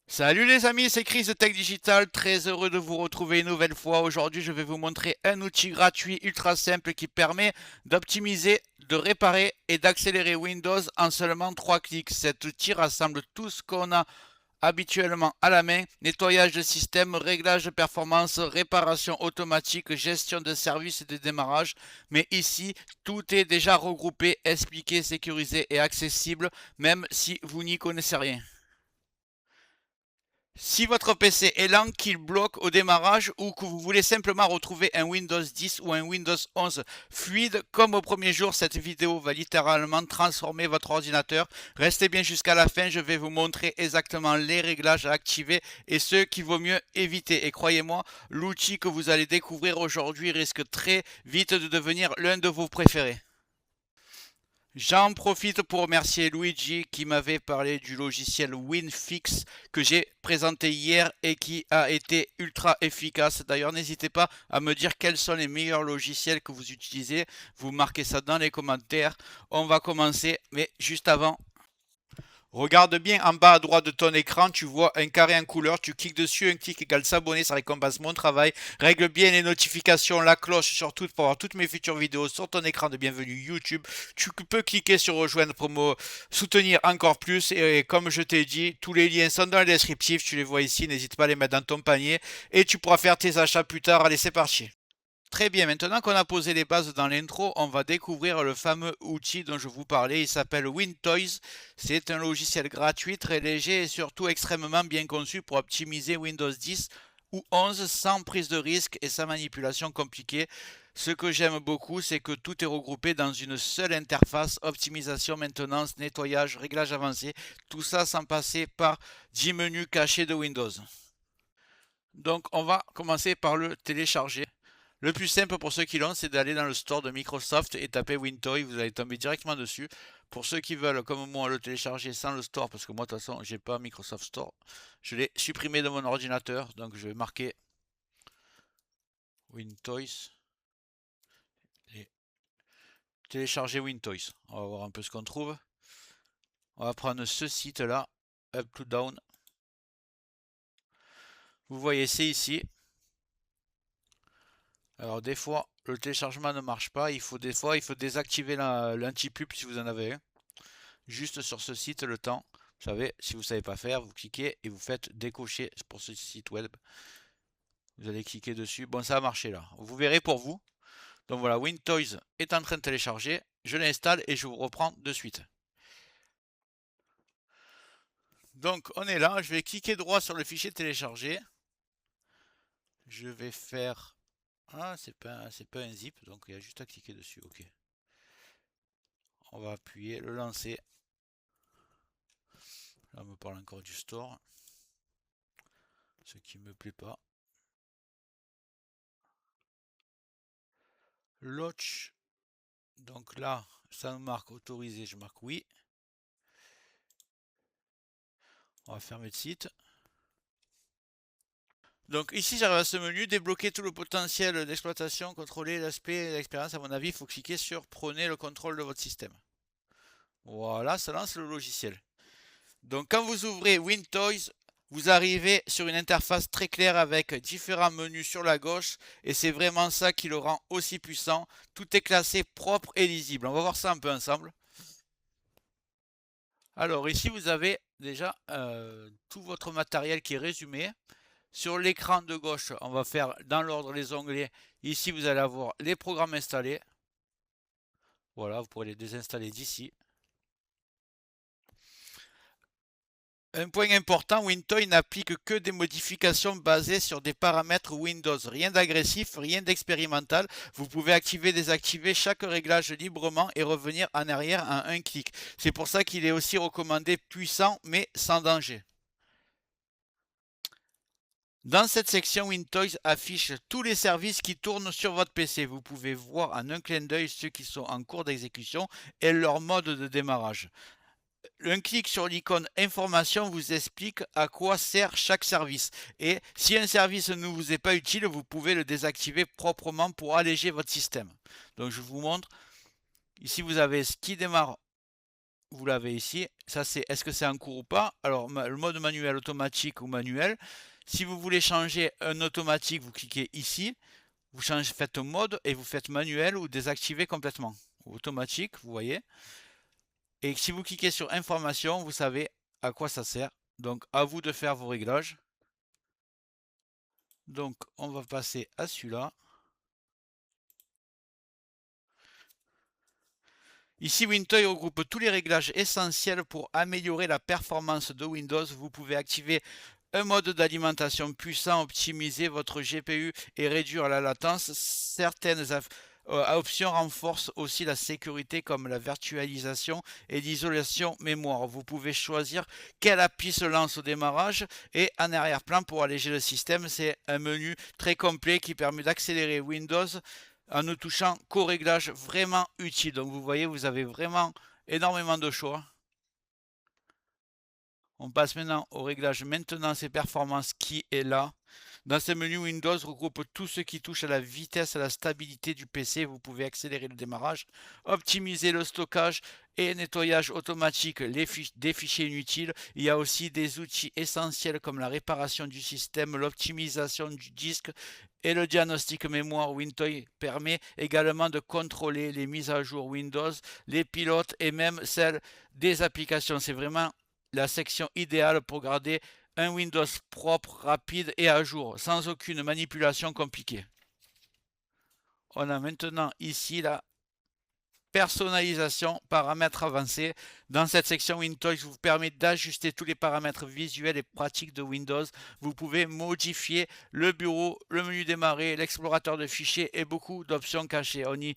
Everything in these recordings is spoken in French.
Salut les amis, c'est Chris de Tech Digital, très heureux de vous retrouver une nouvelle fois. Aujourd'hui, je vais vous montrer un outil gratuit ultra simple qui permet d'optimiser, de réparer et d'accélérer Windows en seulement 3 clics. Cet outil rassemble tout ce qu'on a habituellement à la main: nettoyage de système, réglage de performance, réparation automatique, gestion de services et de démarrage. Mais ici, tout est déjà regroupé, expliqué, sécurisé et accessible, même si vous n'y connaissez rien. Si votre PC est lent, qu'il bloque au démarrage ou que vous voulez simplement retrouver un Windows 10 ou un Windows 11 fluide comme au premier jour, cette vidéo va littéralement transformer votre ordinateur. Restez bien jusqu'à la fin, je vais vous montrer exactement les réglages à activer et ceux qu'il vaut mieux éviter. Et croyez-moi, l'outil que vous allez découvrir aujourd'hui risque très vite de devenir l'un de vos préférés. J'en profite pour remercier Luigi qui m'avait parlé du logiciel WinFix que j'ai présenté hier et qui a été ultra efficace. D'ailleurs, n'hésitez pas à me dire quels sont les meilleurs logiciels que vous utilisez. Vous marquez ça dans les commentaires. On va commencer, mais juste avant, regarde bien en bas à droite de ton écran, tu vois un carré en couleur, tu cliques dessus, un clic égale s'abonner, ça récompense mon travail. Règle bien les notifications, la cloche surtout pour avoir toutes mes futures vidéos sur ton écran de bienvenue YouTube. Tu peux cliquer sur rejoindre pour me soutenir encore plus. Et comme je t'ai dit, tous les liens sont dans le descriptif, tu les vois ici, n'hésite pas à les mettre dans ton panier et tu pourras faire tes achats plus tard. Allez, c'est parti. Très bien, maintenant qu'on a posé les bases dans l'intro, on va découvrir le fameux outil dont je vous parlais. Il s'appelle WinToys. C'est un logiciel gratuit, très léger et surtout extrêmement bien conçu pour optimiser Windows 10 ou 11 sans prise de risque et sans manipulation compliquée. Ce que j'aime beaucoup, c'est que tout est regroupé dans une seule interface: optimisation, maintenance, nettoyage, réglage avancé, tout ça sans passer par 10 menus cachés de Windows. Donc on va commencer par le télécharger. Le plus simple pour ceux qui l'ont, c'est d'aller dans le store de Microsoft et taper WinToy. Vous allez tomber directement dessus. Pour ceux qui veulent, comme moi, le télécharger sans le store, parce que moi, de toute façon, j'ai pas Microsoft Store, je l'ai supprimé de mon ordinateur. Donc, je vais marquer WinToys et télécharger WinToys. On va voir un peu ce qu'on trouve. On va prendre ce site-là, up to down. Vous voyez, c'est ici. Alors, des fois, le téléchargement ne marche pas. Des fois, il faut désactiver l'anti-pub si vous en avez un. Juste sur ce site le temps. Vous savez, si vous ne savez pas faire, vous cliquez et vous faites décocher pour ce site web. Vous allez cliquer dessus. Bon, ça a marché là. Vous verrez pour vous. Donc voilà, WinToys est en train de télécharger. Je l'installe et je vous reprends de suite. Donc on est là. Je vais cliquer droit sur le fichier téléchargé. Je vais faire... Ah, c'est pas un zip, donc il y a juste à cliquer dessus. Ok. On va appuyer, le lancer. Là, on me parle encore du store. Ce qui me plaît pas. Launch. Donc là, ça me marque autorisé, je marque oui. On va fermer le site. Donc ici, j'arrive à ce menu, débloquer tout le potentiel d'exploitation, contrôler l'aspect et l'expérience. À mon avis, il faut cliquer sur prenez le contrôle de votre système. Voilà, ça lance le logiciel. Donc quand vous ouvrez WinToys, vous arrivez sur une interface très claire avec différents menus sur la gauche et c'est vraiment ça qui le rend aussi puissant. Tout est classé propre et lisible. On va voir ça un peu ensemble. Alors ici, vous avez déjà tout votre matériel qui est résumé. Sur l'écran de gauche, on va faire dans l'ordre les onglets. Ici, vous allez avoir les programmes installés. Voilà, vous pourrez les désinstaller d'ici. Un point important, WinToy n'applique que des modifications basées sur des paramètres Windows. Rien d'agressif, rien d'expérimental. Vous pouvez activer, désactiver chaque réglage librement et revenir en arrière en un clic. C'est pour ça qu'il est aussi recommandé puissant mais sans danger. Dans cette section, WinToys affiche tous les services qui tournent sur votre PC. Vous pouvez voir en un clin d'œil ceux qui sont en cours d'exécution et leur mode de démarrage. Un clic sur l'icône information vous explique à quoi sert chaque service. Et si un service ne vous est pas utile, vous pouvez le désactiver proprement pour alléger votre système. Donc je vous montre. Ici, vous avez ce qui démarre vous l'avez ici. Ça, c'est est-ce que c'est en cours ou pas. Alors, le mode manuel, automatique ou manuel. Si vous voulez changer un automatique, vous cliquez ici. Vous changez, faites mode et vous faites manuel ou désactiver complètement. Automatique, vous voyez. Et si vous cliquez sur information, vous savez à quoi ça sert. Donc, à vous de faire vos réglages. Donc, on va passer à celui-là. Ici, Wintoy regroupe tous les réglages essentiels pour améliorer la performance de Windows. Vous pouvez activer un mode d'alimentation puissant, optimiser votre GPU et réduire la latence. Certaines options renforcent aussi la sécurité comme la virtualisation et l'isolation mémoire. Vous pouvez choisir quelle appli se lance au démarrage et en arrière-plan pour alléger le système. C'est un menu très complet qui permet d'accélérer Windows en ne touchant qu'aux réglages vraiment utiles. Donc vous voyez, vous avez vraiment énormément de choix. On passe maintenant au réglage maintenance et performance qui est là. Dans ce menu, Windows regroupe tout ce qui touche à la vitesse et à la stabilité du PC. Vous pouvez accélérer le démarrage, optimiser le stockage et nettoyage automatique des fichiers inutiles. Il y a aussi des outils essentiels comme la réparation du système, l'optimisation du disque et le diagnostic mémoire. Wintoy permet également de contrôler les mises à jour Windows, les pilotes et même celles des applications. C'est vraiment la section idéale pour garder un Windows propre, rapide et à jour, sans aucune manipulation compliquée. On a maintenant ici la personnalisation, paramètres avancés. Dans cette section, Wintoy vous permet d'ajuster tous les paramètres visuels et pratiques de Windows. Vous pouvez modifier le bureau, le menu démarrer, l'explorateur de fichiers et beaucoup d'options cachées. On y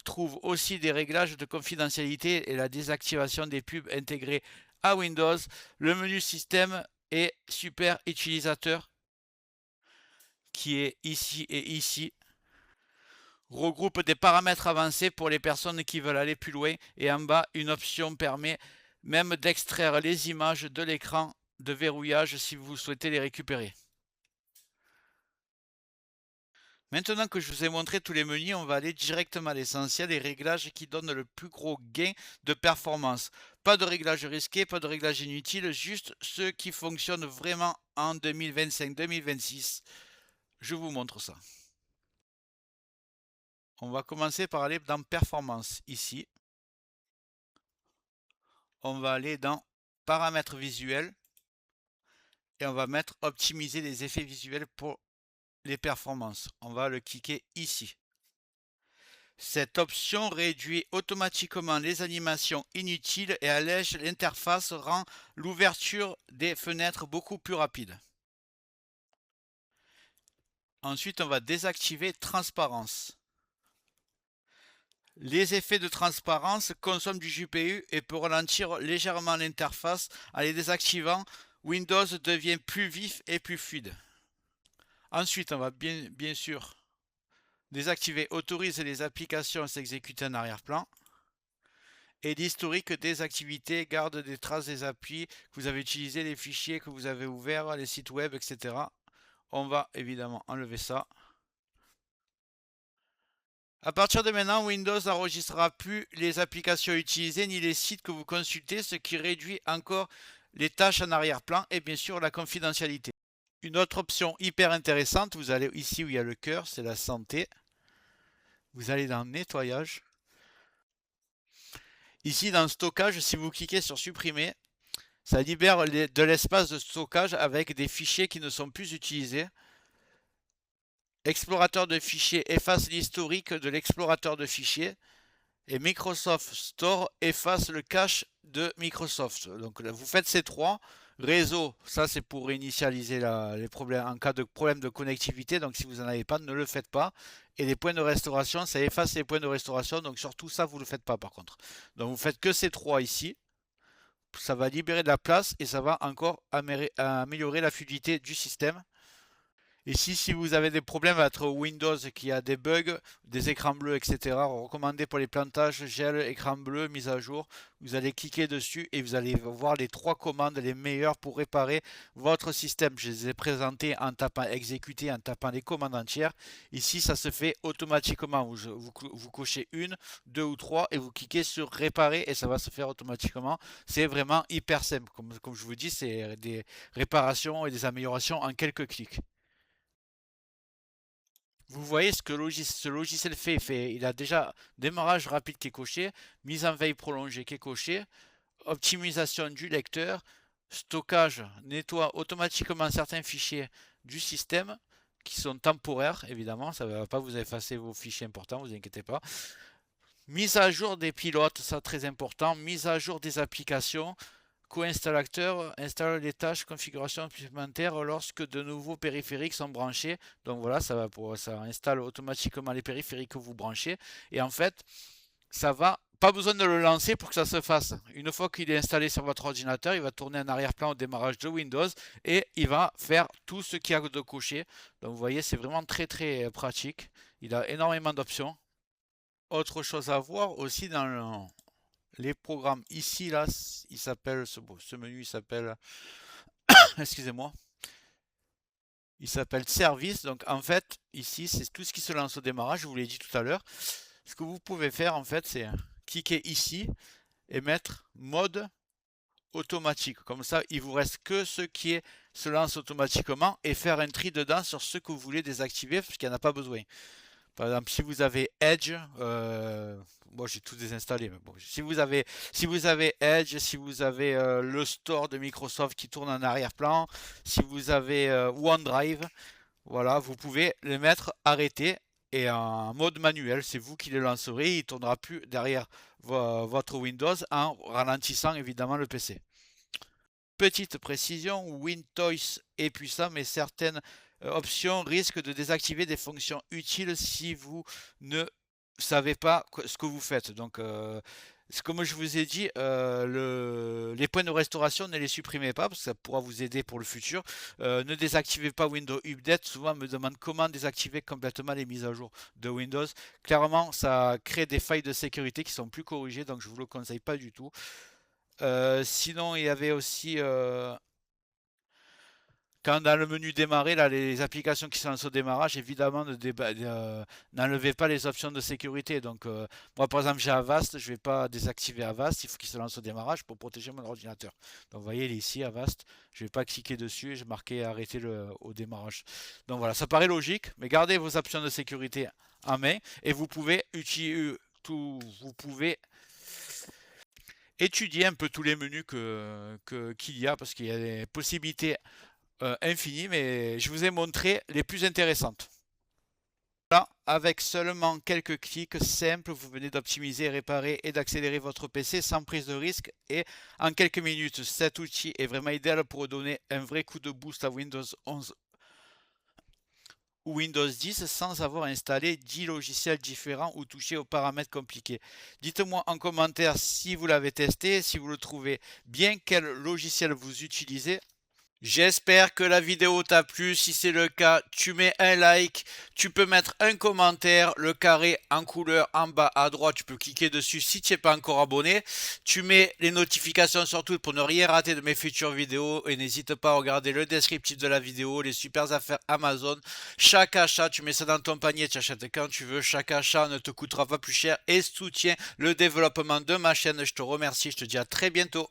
trouve aussi des réglages de confidentialité et la désactivation des pubs intégrées à Windows. Le menu système et super utilisateur qui est ici et ici regroupe des paramètres avancés pour les personnes qui veulent aller plus loin et en bas une option permet même d'extraire les images de l'écran de verrouillage si vous souhaitez les récupérer. Maintenant que je vous ai montré tous les menus, on va aller directement à l'essentiel, les réglages qui donnent le plus gros gain de performance. Pas de réglages risqués, pas de réglages inutiles, juste ceux qui fonctionnent vraiment en 2025-2026. Je vous montre ça. On va commencer par aller dans performance ici. On va aller dans paramètres visuels et on va mettre optimiser les effets visuels pour les performances. On va le cliquer ici. Cette option réduit automatiquement les animations inutiles et allège l'interface, rend l'ouverture des fenêtres beaucoup plus rapide. Ensuite, on va désactiver transparence. Les effets de transparence consomment du GPU et peuvent ralentir légèrement l'interface. En les désactivant, Windows devient plus vif et plus fluide. Ensuite, on va bien sûr désactiver autorise les applications à s'exécuter en arrière-plan. Et l'historique des activités garde des traces des applis que vous avez utilisées, les fichiers que vous avez ouverts, les sites web, etc. On va évidemment enlever ça. À partir de maintenant, Windows n'enregistrera plus les applications utilisées ni les sites que vous consultez, ce qui réduit encore les tâches en arrière-plan et bien sûr la confidentialité. Une autre option hyper intéressante, vous allez ici où il y a le cœur, c'est la santé. Vous allez dans nettoyage. Ici dans stockage, si vous cliquez sur supprimer, ça libère de l'espace de stockage avec des fichiers qui ne sont plus utilisés. Explorateur de fichiers efface l'historique de l'explorateur de fichiers. Et Microsoft Store efface le cache de Microsoft. Donc là, vous faites ces trois. Réseau, ça c'est pour réinitialiser les problèmes en cas de problème de connectivité. Donc si vous n'en avez pas, ne le faites pas. Et les points de restauration, ça efface les points de restauration. Donc surtout ça, vous ne le faites pas par contre. Donc vous faites que ces trois ici. Ça va libérer de la place et ça va encore améliorer la fluidité du système. Ici, si vous avez des problèmes avec votre Windows qui a des bugs, des écrans bleus, etc., recommandé pour les plantages, gel, écran bleu, mise à jour, vous allez cliquer dessus et vous allez voir les 3 commandes les meilleures pour réparer votre système. Je les ai présentées en tapant exécuter, en tapant les commandes entières. Ici, ça se fait automatiquement. Vous cochez 1, 2 ou 3 et vous cliquez sur réparer et ça va se faire automatiquement. C'est vraiment hyper simple. Comme je vous dis, c'est des réparations et des améliorations en quelques clics. Vous voyez ce que ce logiciel fait. Il a déjà démarrage rapide qui est coché, mise en veille prolongée qui est coché, optimisation du lecteur, stockage nettoie automatiquement certains fichiers du système qui sont temporaires, évidemment, ça ne va pas vous effacer vos fichiers importants, vous inquiétez pas. Mise à jour des pilotes, ça très important, mise à jour des applications, co-installateur installe les tâches configuration supplémentaires lorsque de nouveaux périphériques sont branchés. Donc voilà, ça installe automatiquement les périphériques que vous branchez. Et en fait, ça va, pas besoin de le lancer pour que ça se fasse. Une fois qu'il est installé sur votre ordinateur, il va tourner en arrière-plan au démarrage de Windows et il va faire tout ce qu'il y a de coché. Donc vous voyez, c'est vraiment très très pratique. Il a énormément d'options. Autre chose à voir aussi dans les programmes ici, là, il s'appelle, ce menu, il s'appelle, excusez-moi, il s'appelle service. Donc en fait, ici, c'est tout ce qui se lance au démarrage, je vous l'ai dit tout à l'heure. Ce que vous pouvez faire, en fait, c'est cliquer ici et mettre mode automatique. Comme ça, il vous reste que ce qui se lance automatiquement et faire un tri dedans sur ce que vous voulez désactiver parce qu'il n'y en a pas besoin. Par exemple, si vous avez Edge, moi j'ai tout désinstallé, mais bon, si vous avez Edge, si vous avez le store de Microsoft qui tourne en arrière-plan, si vous avez OneDrive, voilà, vous pouvez les mettre arrêtés et en mode manuel, c'est vous qui les lancerez, il ne tournera plus derrière votre Windows en ralentissant évidemment le PC. Petite précision, WinToys est puissant, mais certaines options risquent de désactiver des fonctions utiles si vous ne savez pas ce que vous faites. Donc, comme je vous ai dit, les points de restauration, ne les supprimez pas parce que ça pourra vous aider pour le futur. Ne désactivez pas Windows Update. Souvent, on me demande comment désactiver complètement les mises à jour de Windows. Clairement, ça crée des failles de sécurité qui sont plus corrigées, donc je ne vous le conseille pas du tout. Sinon, il y avait aussi quand dans le menu démarrer, là, les applications qui sont au démarrage, évidemment, n'enlevez pas les options de sécurité. Donc, moi, par exemple, j'ai Avast, je ne vais pas désactiver Avast, il faut qu'il se lance au démarrage pour protéger mon ordinateur. Donc, vous voyez, il est ici, Avast, je ne vais pas cliquer dessus et je vais marquer arrêter au démarrage. Donc, voilà, ça paraît logique, mais gardez vos options de sécurité en main et vous pouvez étudier un peu tous les menus qu'il y a parce qu'il y a des possibilités infinies, mais je vous ai montré les plus intéressantes. Là, avec seulement quelques clics simples, vous venez d'optimiser, réparer et d'accélérer votre PC sans prise de risque et en quelques minutes. Cet outil est vraiment idéal pour donner un vrai coup de boost à Windows 11 ou Windows 10 sans avoir installé 10 logiciels différents ou touché aux paramètres compliqués. Dites-moi en commentaire si vous l'avez testé, si vous le trouvez bien, quel logiciel vous utilisez. J'espère que la vidéo t'a plu. Si c'est le cas, tu mets un like, tu peux mettre un commentaire, le carré en couleur en bas à droite, tu peux cliquer dessus si tu n'es pas encore abonné. Tu mets les notifications sur tout pour ne rien rater de mes futures vidéos et n'hésite pas à regarder le descriptif de la vidéo, les super affaires Amazon. Chaque achat, tu mets ça dans ton panier, tu achètes quand tu veux. Chaque achat ne te coûtera pas plus cher et soutient le développement de ma chaîne. Je te remercie, je te dis à très bientôt.